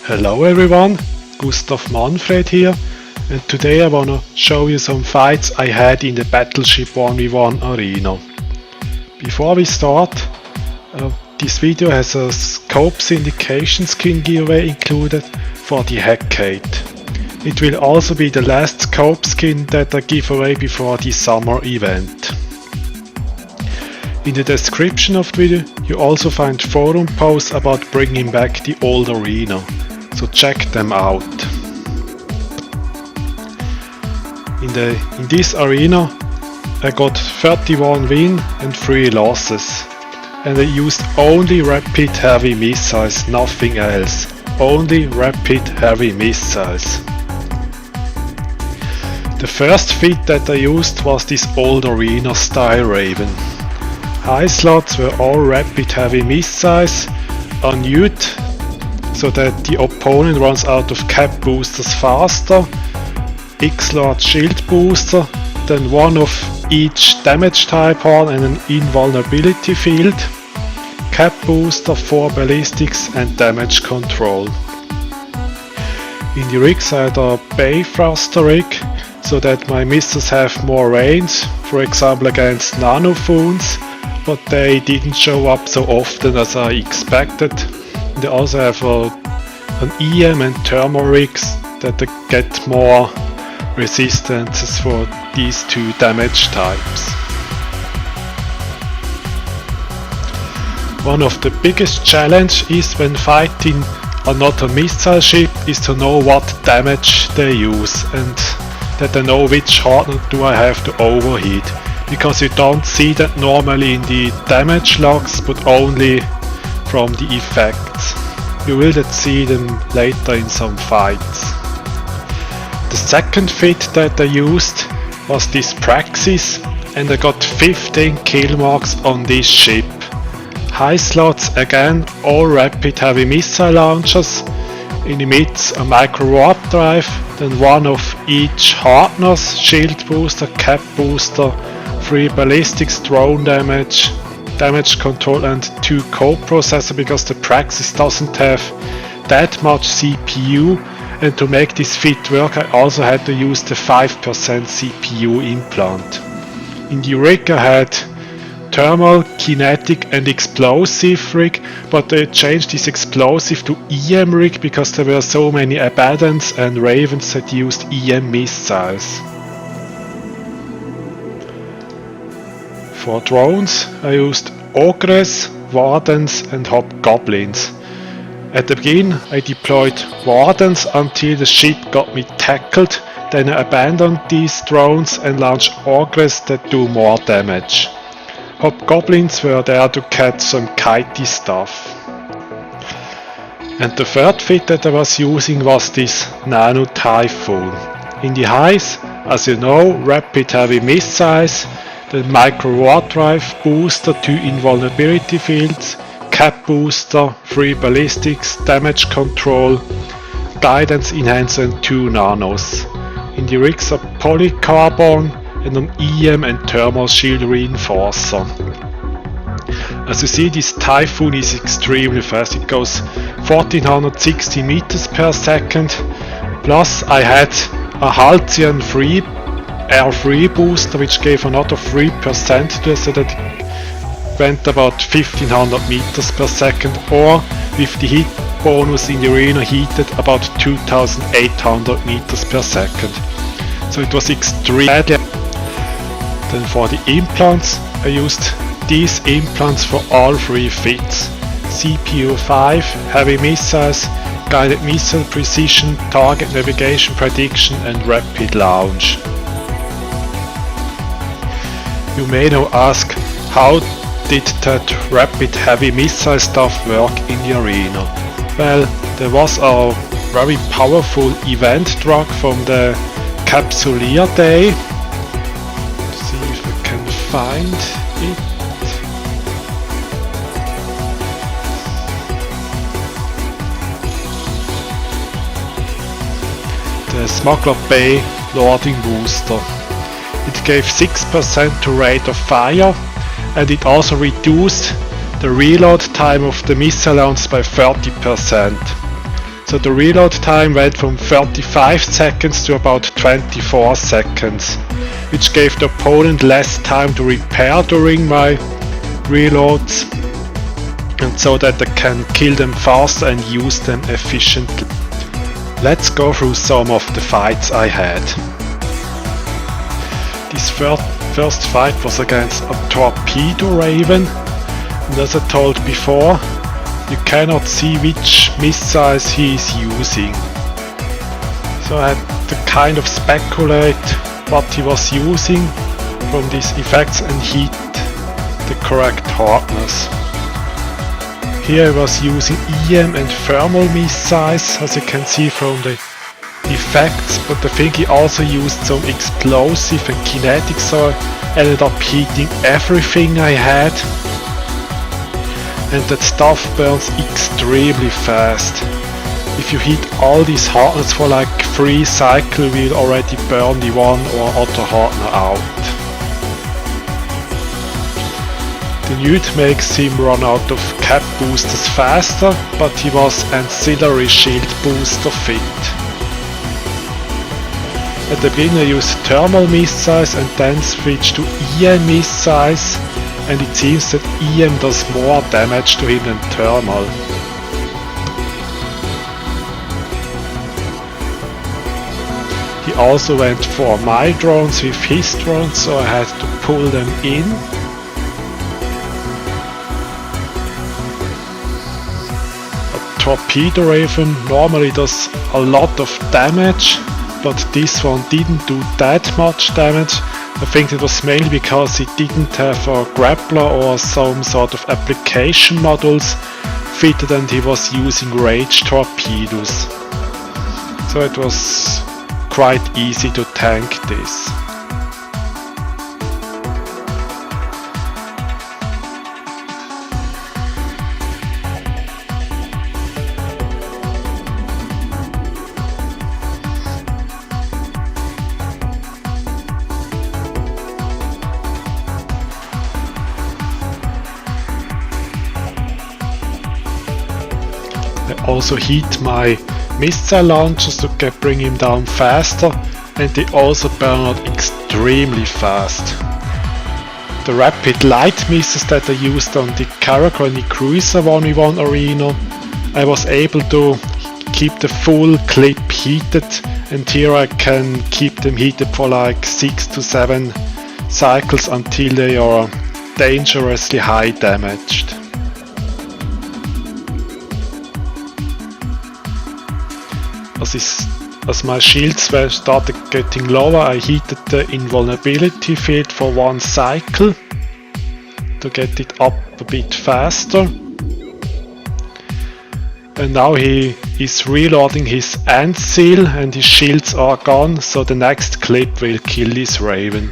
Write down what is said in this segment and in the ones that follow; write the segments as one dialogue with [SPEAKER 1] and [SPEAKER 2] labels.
[SPEAKER 1] Hello everyone, Gustav Manfred here, and today I wanna show you some fights I had in the Battleship 1v1 arena. Before we start, this video has a scope syndication skin giveaway included for the Hackade. It will also be the last scope skin that I give away before the summer event. In the description of the video you also find forum posts about bringing back the old arena, so check them out. In this arena I got 31 wins and 3 losses, and I used only rapid heavy missiles, nothing else. Only rapid heavy missiles. The first feat that I used was this old arena style Raven. High slots were all rapid heavy missiles, unused, so that the opponent runs out of cap boosters faster, X-Lord shield booster, then one of each damage type horn and an invulnerability field, cap booster, 4 ballistics and damage control. In the rigs I had a bay thruster rig, so that my missiles have more range, for example against nanophoons, but they didn't show up so often as I expected. They also have an EM and thermal rigs that get more resistances for these two damage types. One of the biggest challenge is when fighting another missile ship is to know what damage they use, and that I know which horn do I have to overheat, because you don't see that normally in the damage logs but only from the effects. You will see them later in some fights. The second fit that I used was this Praxis, and I got 15 kill marks on this ship. High slots again, all rapid heavy missile launchers. In the mids a micro warp drive, then one of each hardeners, shield booster, cap booster, 3 ballistics, drone damage, damage control and 2 co-processor, because the Praxis doesn't have that much CPU, and to make this fit work I also had to use the 5% CPU implant. In the rig I had thermal, kinetic and explosive rig, but I changed this explosive to EM rig because there were so many Abaddons and Ravens that used EM missiles. For drones I used Ogres, Wardens and Hobgoblins. At the beginning I deployed Wardens until the ship got me tackled, then I abandoned these drones and launched Ogres that do more damage. Hobgoblins were there to catch some kitey stuff. And the third fit that I was using was this Nano Typhoon. In the highs, as you know, rapid heavy missiles, the micro warp drive booster, 2 invulnerability fields, cap booster, 3 ballistics, damage control, guidance enhancer and 2 nanos. In the rigs a polycarbon and an EM and thermal shield reinforcer. As you see, this Typhoon is extremely fast. It goes 1460 meters per second. Plus I had a Halcyon Air 3 booster which gave another 3% to it, so that it went about 1500 meters per second, or with the heat bonus in the arena heated about 2800 meters per second. So it was extremely bad. Then for the implants I used these implants for all 3 fits: CPU 5, heavy missiles, guided missile precision, target navigation prediction and rapid launch. You may now ask, how did that rapid heavy missile stuff work in the arena? Well, there was a very powerful event drug from the Capsuleer Day. Let's see if I can find it. The Smuggler Bay Loading Booster. It gave 6% to rate of fire, and it also reduced the reload time of the missile launch by 30%. So the reload time went from 35 seconds to about 24 seconds, which gave the opponent less time to repair during my reloads, and so that I can kill them faster and use them efficiently. Let's go through some of the fights I had. This first fight was against a torpedo raven, and as I told before, you cannot see which missiles he is using. So I had to kind of speculate what he was using from these effects and hit the correct hardness. Here I was using EM and thermal missiles, as you can see from the effects, but I think he also used some explosive and kinetic, so I ended up hitting everything I had. And that stuff burns extremely fast. If you hit all these hardness for like 3 cycles, we'll already burn the one or other hardener out. The newt makes him run out of cap boosters faster, but he was ancillary shield booster fit. At the beginning I used thermal missiles and then switched to EM missiles, and it seems that EM does more damage to him than thermal. He also went for my drones with his drones, so I had to pull them in. Torpedo Raven normally does a lot of damage, but this one didn't do that much damage. I think it was mainly because it didn't have a grappler or some sort of application modules fitted, and he was using rage torpedoes. So it was quite easy to tank this. I also hit my missile launchers to bring him down faster, and they also burn out extremely fast. The rapid light missiles that I used on the Caracrony Cruiser 1v1 arena, I was able to keep the full clip heated, and here I can keep them heated for like 6 to 7 cycles until they are dangerously high damaged. As my shields started getting lower, I heated the invulnerability field for 1 cycle to get it up a bit faster. And now he is reloading his end seal and his shields are gone, so the next clip will kill this raven.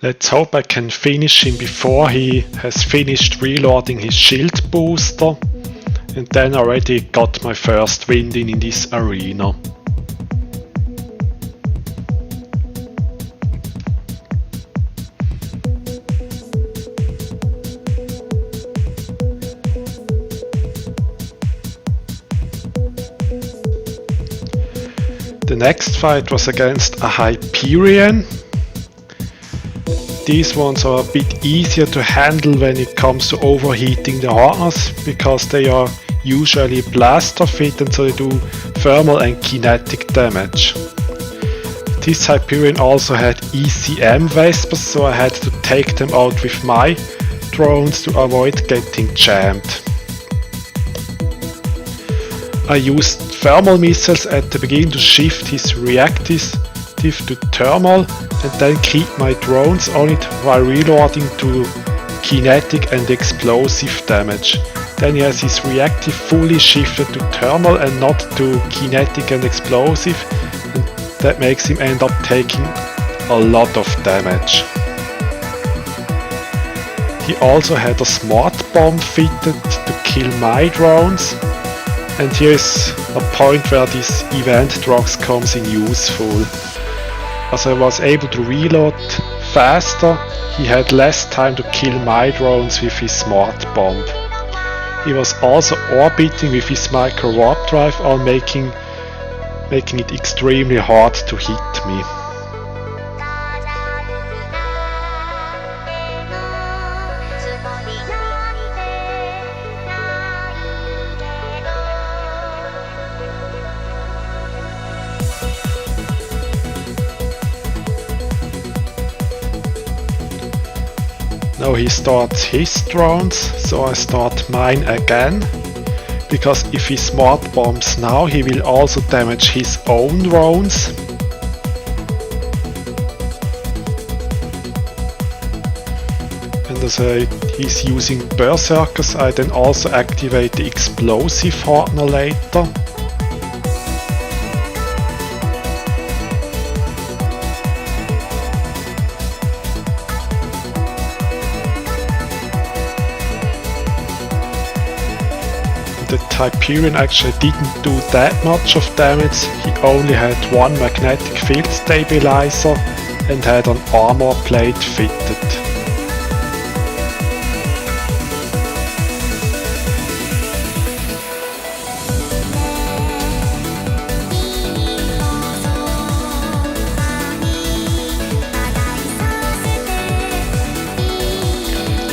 [SPEAKER 1] Let's hope I can finish him before he has finished reloading his shield booster, and then already got my first win in this arena. The next fight was against a Hyperion. These ones are a bit easier to handle when it comes to overheating the harness, because they are usually blaster fit and so they do thermal and kinetic damage. This Hyperion also had ECM Vespers, so I had to take them out with my drones to avoid getting jammed. I used thermal missiles at the beginning to shift his reactive to thermal, and then keep my drones on it while reloading to kinetic and explosive damage. Then he has his reactive fully shifted to thermal and not to kinetic and explosive, and that makes him end up taking a lot of damage. He also had a smart bomb fitted to kill my drones, And here is a point where this event drugs comes in useful. As I was able to reload faster, he had less time to kill my drones with his smart bomb. He was also orbiting with his micro warp drive, all making it extremely hard to hit me. Now he starts his drones, so I start mine again, because if he smart bombs now, he will also damage his own drones. And as he's using berserkers, I then also activate the explosive hardener later. The Hyperion actually didn't do that much of damage, he only had one magnetic field stabilizer and had an armor plate fitted.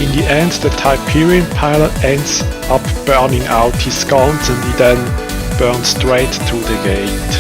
[SPEAKER 1] In the end, the Hyperion pilot ends up burning out his guns and he then burns straight to the gate.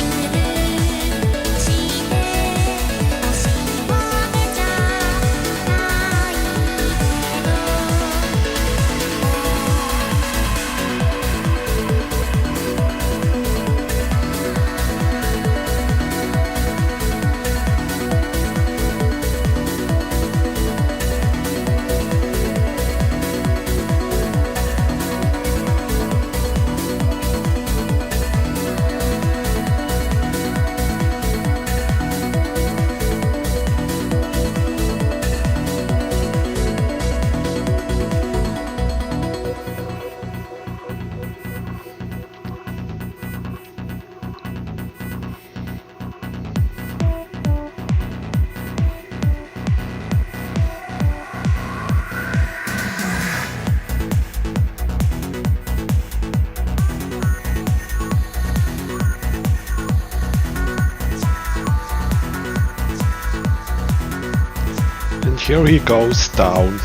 [SPEAKER 1] Here he goes down.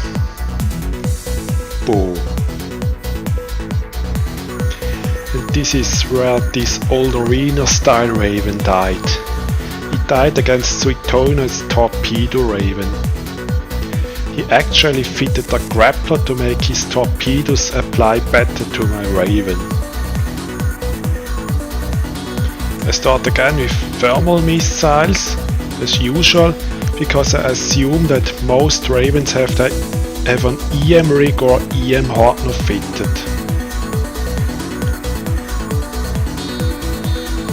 [SPEAKER 1] Boom. And this is where this old arena style Raven died. He died against Suitono's torpedo Raven. He actually fitted a grappler to make his torpedoes apply better to my Raven. I start again with thermal missiles, as usual, because I assume that most Ravens have an EM rig or EM hardener fitted.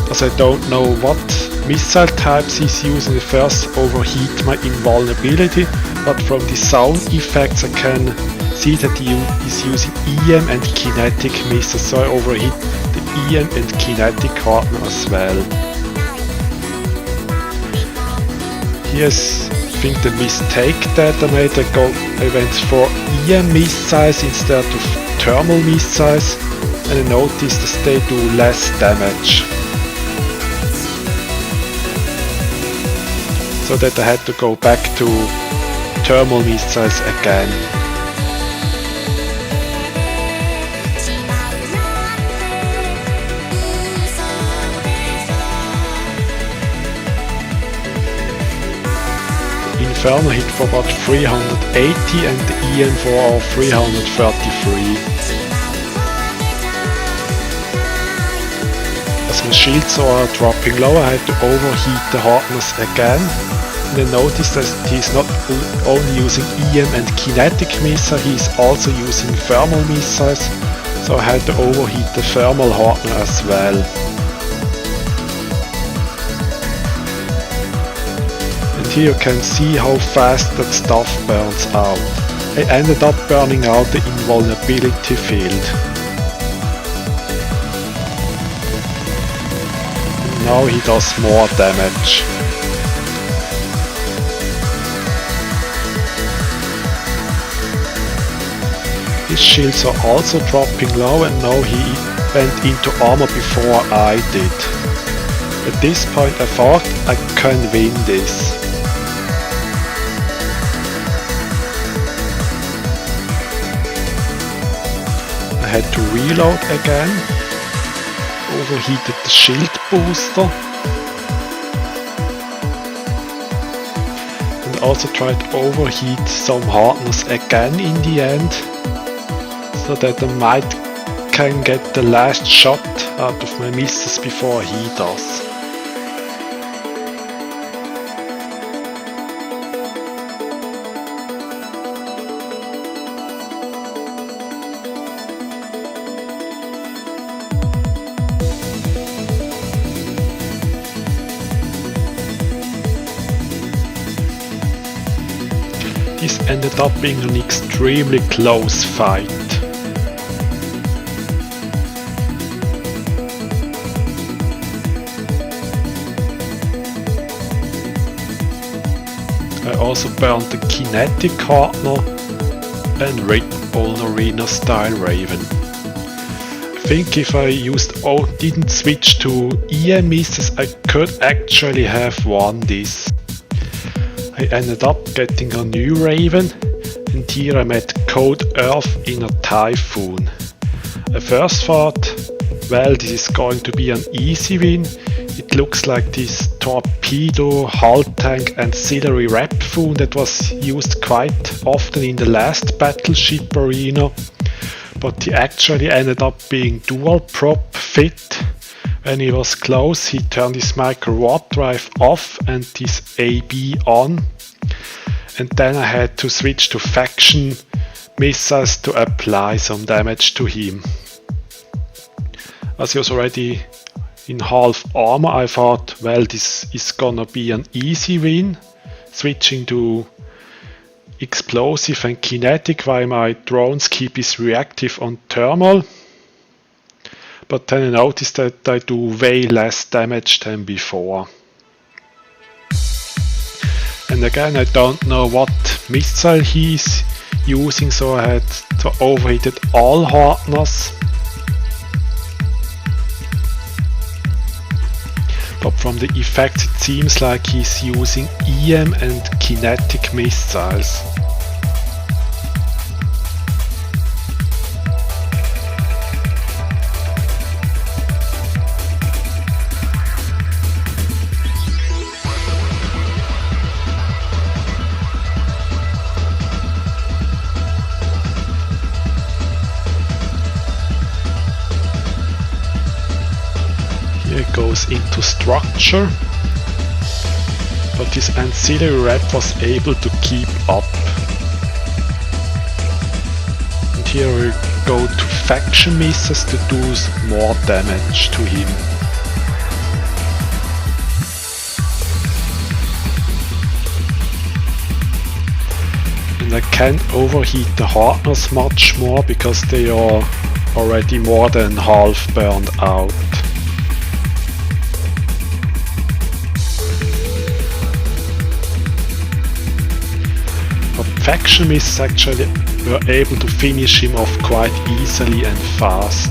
[SPEAKER 1] As I don't know what missile types he's using, the first overheat my invulnerability, but from the sound effects I can see that he is using EM and kinetic missiles, so I overheat the EM and kinetic hardener as well. Here's, I think, the mistake that I made. I went for EM missiles instead of thermal missiles, and I noticed that they do less damage. So that I had to go back to thermal missiles again. Inferno hit for about 380 and the EM for 333. As my shields are dropping low, I had to overheat the hardeners again. And I noticed that he's not only using EM and kinetic missile, he's also using thermal missiles, so I had to overheat the thermal hardener as well. And here you can see how fast that stuff burns out. I ended up burning out the invulnerability field. now he does more damage. His shields are also dropping low, and now he went into armor before I did. At this point I thought I can win this. I had to reload again, overheated the shield booster, and also tried to overheat some hardness again in the end, so that I might can get the last shot out of my missiles before he does. This ended up being an extremely close fight. I also burned the kinetic hardener and rigged Arena style Raven. I think if I didn't switch to EM missiles, I could actually have won this. I ended up getting a new Raven, and here I met Cold Earth in a Typhoon. I first thought, well, this is going to be an easy win. It looks like this torpedo, hull tank ancillary Typhoon that was used quite often in the last Battleship arena, but he actually ended up being dual prop fit. When he was close, he turned his micro warp drive off and his AB on, and then I had to switch to faction missiles to apply some damage to him. As he was already in half armor, I thought, well, this is gonna be an easy win, switching to explosive and kinetic while my drones keep his reactive on thermal. But then I noticed that I do way less damage than before. And again, I don't know what missile he's using, so I had to overheat all hardeners. But from the effects it seems like he's using EM and kinetic missiles. It goes into structure, but this ancillary rep was able to keep up. And here we go to faction missiles to do more damage to him. And I can't overheat the hardeners much more because they are already more than half burned out. Faction missiles actually were able to finish him off quite easily and fast.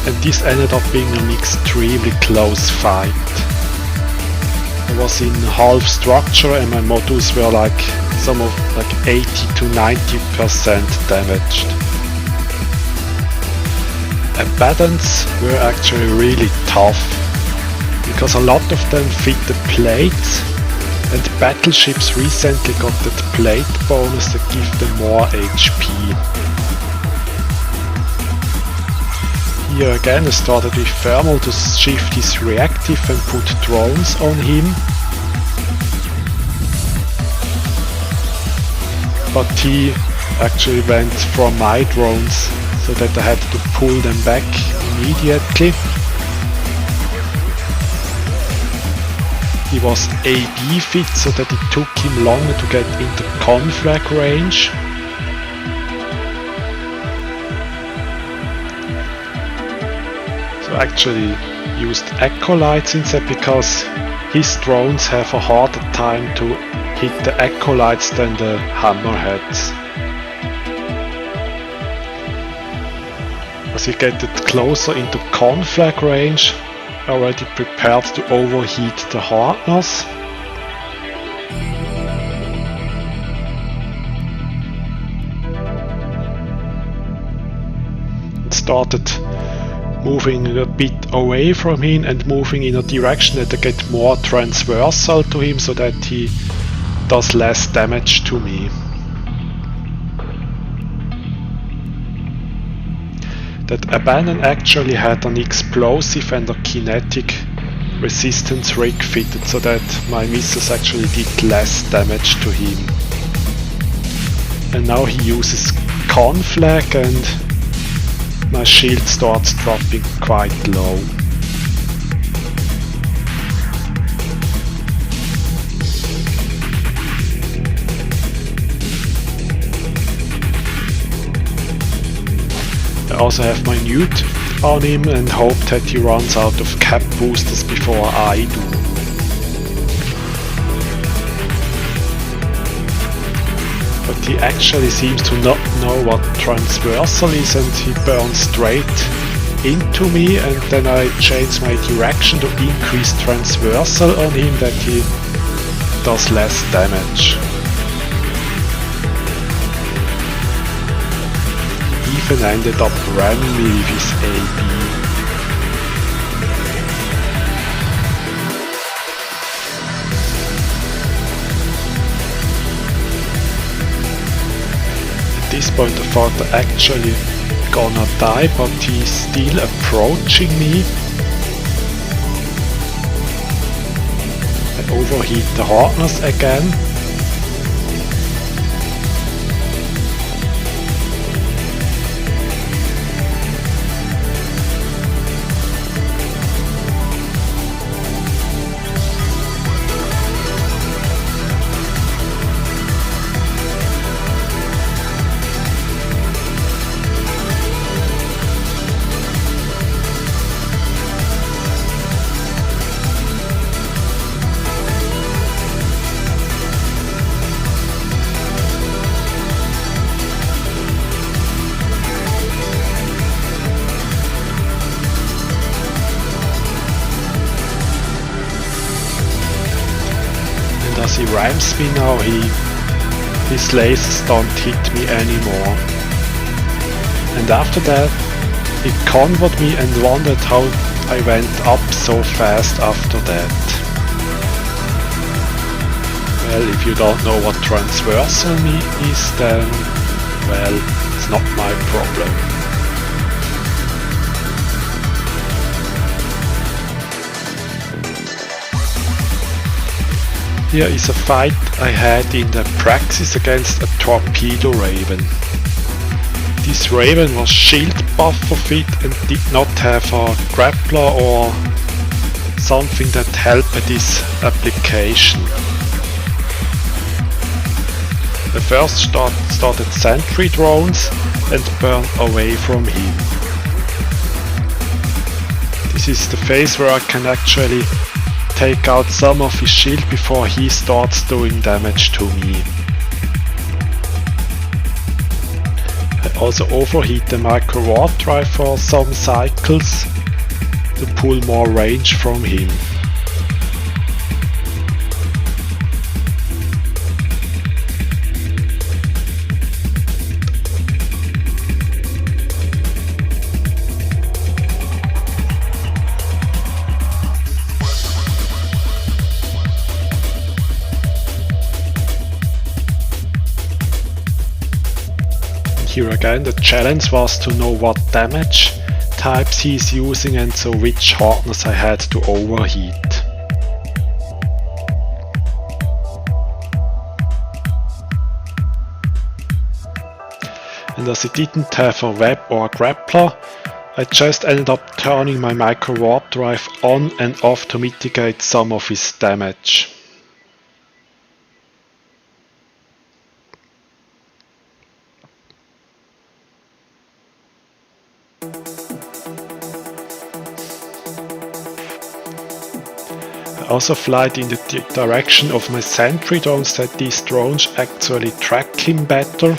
[SPEAKER 1] And this ended up being an extremely close fight. I was in half structure and my modules were like 80 to 90% damaged. Abaddons were actually really tough, because a lot of them fit the plates, and battleships recently got that plate bonus that give them more HP. Here again I started with thermal to shift his reactive and put drones on him. But he actually went from my drones, so that I had to pull them back immediately. he was AB fit, so that it took him longer to get into conflag range. So actually used acolytes instead, because his drones have a harder time to hit the acolytes than the hammerheads. As he get closer into conflag range, already prepared to overheat the hardeners. It started moving a bit away from him and moving in a direction that I get more transversal to him, so that he does less damage to me. That Abandon actually had an explosive and a kinetic resistance rig fitted, so that my missiles actually did less damage to him. And now he uses conflag and my shield starts dropping quite low. I also have my newt on him and hope that he runs out of cap boosters before I do. But he actually seems to not know what transversal is, and he burns straight into me, and then I change my direction to increase transversal on him, that he does less damage. Even ended up ramming me with his AB. At this point I thought I actually gonna die, but he's still approaching me. I overheat the hardeners again. As he rams me now, his lasers don't hit me anymore. And after that, he convoyed me and wondered how I went up so fast after that. Well, if you don't know what transversal is, then, well, it's not my problem. Here is a fight I had in the Praxis against a torpedo raven. This raven was shield buffer fit and did not have a grappler or something that helped this application. I first started sentry drones and burned away from him. This is the phase where I can actually take out some of his shield before he starts doing damage to me. I also overheat the micro warp drive for some cycles to pull more range from him. Here again the challenge was to know what damage types he's using and so which hardness I had to overheat. And as he didn't have a web or a grappler, I just ended up turning my micro warp drive on and off to mitigate some of his damage. I also flied in the direction of my sentry drones that these drones actually track him better.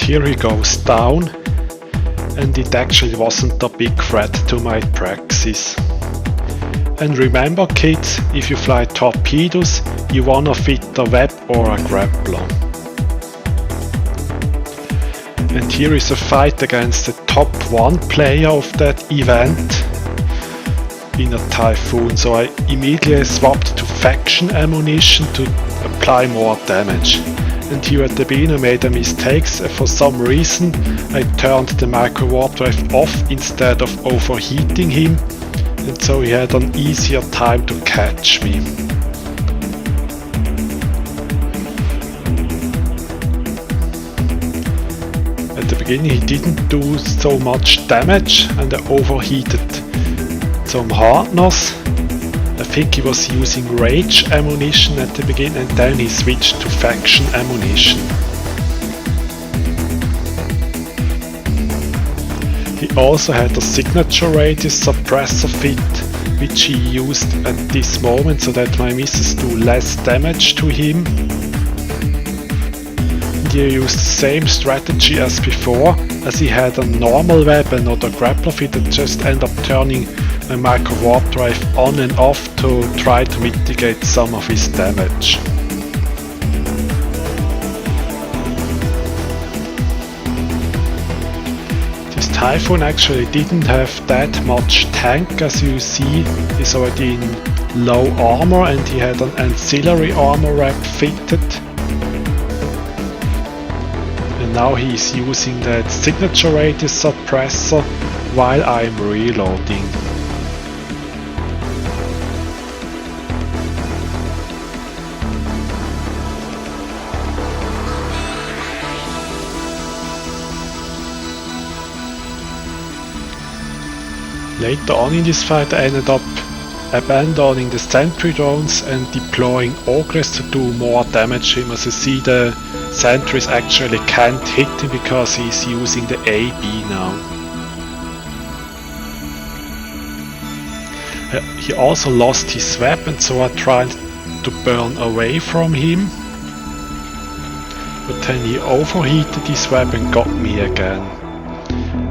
[SPEAKER 1] Here he goes down, and it actually wasn't a big threat to my praxis. And remember kids, if you fly torpedoes, you wanna fit a web or a grappler. And here is a fight against the top 1 player of that event in a Typhoon, so I immediately swapped to faction ammunition to apply more damage. And here at the beginning I made a mistake. For some reason I turned the micro warp drive off instead of overheating him, and so he had an easier time to catch me. At the beginning he didn't do so much damage and I overheated some hardness. I think he was using rage ammunition at the beginning and then he switched to faction ammunition. He also had a signature radius suppressor fit, which he used at this moment so that my missiles do less damage to him. And he used the same strategy as before, as he had a normal weapon, not a grappler fit, and just end up turning my micro warp drive on and off to try to mitigate some of his damage. This Typhoon actually didn't have that much tank, as you see. He's already in low armor and he had an ancillary armor wrap fitted. And now he's using that signature radius suppressor while I'm reloading. Later on in this fight I ended up abandoning the sentry drones and deploying ogres to do more damage to him. As you see, the sentries actually can't hit him because he's using the AB now. He also lost his weapon, so I tried to burn away from him. But then he overheated his weapon and got me again.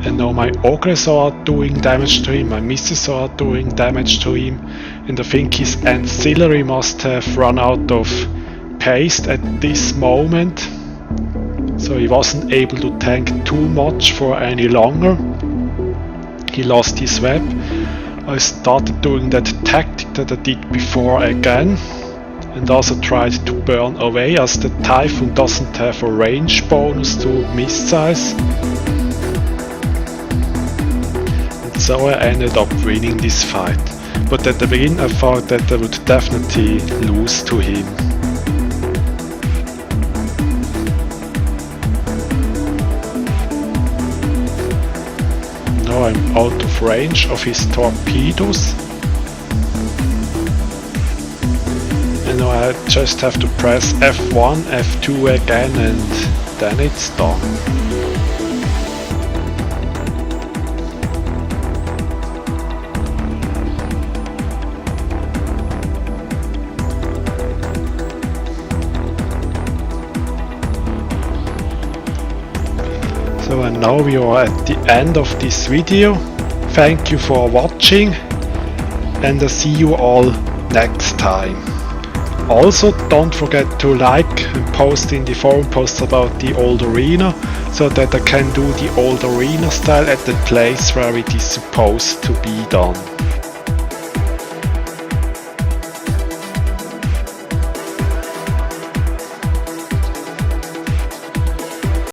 [SPEAKER 1] And now my ogres are doing damage to him, my missiles are doing damage to him, and I think his ancillary must have run out of paste at this moment, so he wasn't able to tank too much for any longer. He lost his web. I started doing that tactic that I did before again, and also tried to burn away, as the Typhoon doesn't have a range bonus to missiles. So I ended up winning this fight, but at the beginning I thought that I would definitely lose to him. Now I'm out of range of his torpedoes, and now I just have to press F1, F2 again, and then it's done. So and now we are at the end of this video. Thank you for watching and I see you all next time. Also don't forget to like and post in the forum posts about the old arena so that I can do the old arena style at the place where it is supposed to be done.